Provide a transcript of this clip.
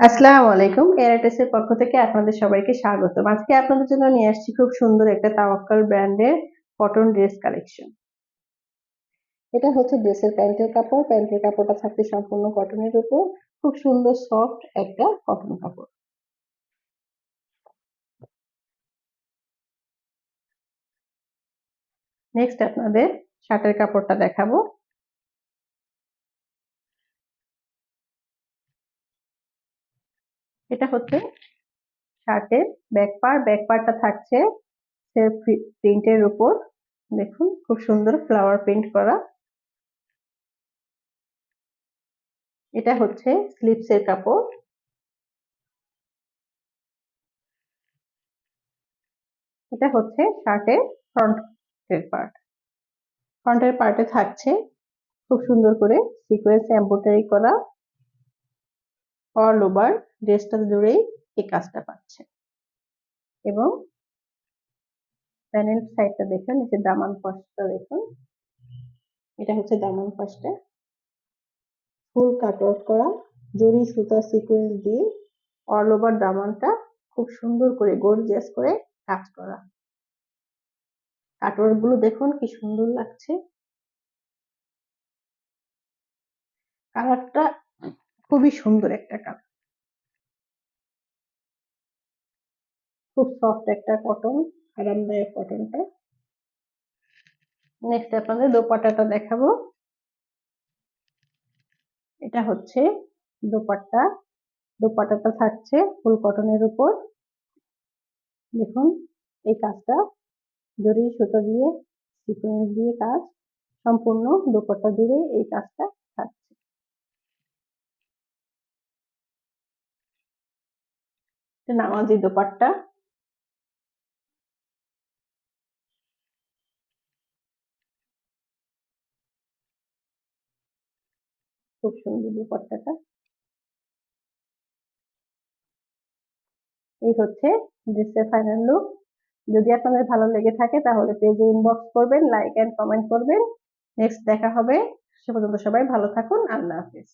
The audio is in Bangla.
আসসালামু আলাইকুম। এয়ারটেস এর পক্ষ থেকে আপনাদের সবাইকে স্বাগতম। আজকে আপনাদের জন্য নিয়ে আসছি খুব সুন্দর একটা তাওয়াক্কাল ব্র্যান্ডের কটন ড্রেস কালেকশন। এটা হচ্ছে ড্রেসের প্যান্টের কাপড়। প্যান্টের কাপড়টা থাকছে সম্পূর্ণ কটনের উপর। খুব সুন্দর সফট একটা কটন কাপড়। নেক্সট আপনাদের শার্টের কাপড়টা দেখাবো। এটা হচ্ছে শার্টের ব্যাক পার্ট। ব্যাক পার্টটা থাকছে সেলফ প্রিন্টের উপর। দেখুন খুব সুন্দর ফ্লাওয়ার প্রিন্ট করা। এটা হচ্ছে স্লিভসের কাপড়। এটা হচ্ছে শার্টের ফ্রন্টের পার্ট। ফ্রন্টের পার্টে থাকছে খুব সুন্দর করে সিকোয়েন্স এমব্রয়ডারি করা। অল ওভার ড্রেসটা জুড়েই এই কাজটা পাচ্ছে। এবং প্যানেল সাইডটা দেখুন, নিচে দামান পাশটা দেখুন। এটা হচ্ছে দামান পাশটা, ফুল কাট ওয়ার্ক করা জরি সুতা সিকোয়েন্স দিয়ে অল ওভার দামানটা খুব সুন্দর করে গর্জিয়াস করে কাজ করা। কাটওয়ার্ক গুলো দেখুন কি সুন্দর লাগছে। কালারটা খুবই সুন্দর একটা কালার, খুব সফট একটা কটন, আরামদায়ক কটনটা। নেক্সট আপনাদের দোপাট্টাটা দেখাবো। এটা হচ্ছে দোপাট্টা। দোপাট্টাটা থাকছে ফুল কটনের উপর। দেখুন এই কাজটা জরি সুতা দিয়ে সিকোয়েন্স দিয়ে কাজ, সম্পূর্ণ দোপাট্টা জুড়ে এই কাজটা থাকছে। এটা নামাজি দোপাট্টা। খুব সুন্দর দোপাট্টাটা। এই হচ্ছে ড্রেসের ফাইনাল লুক। যদি আপনাদের ভালো লেগে থাকে তাহলে পেজে ইনবক্স করবেন, লাইক এন্ড কমেন্ট করবেন। নেক্সট দেখা হবে। সে পর্যন্ত সবাই ভালো থাকুন। আল্লাহ হাফেজ।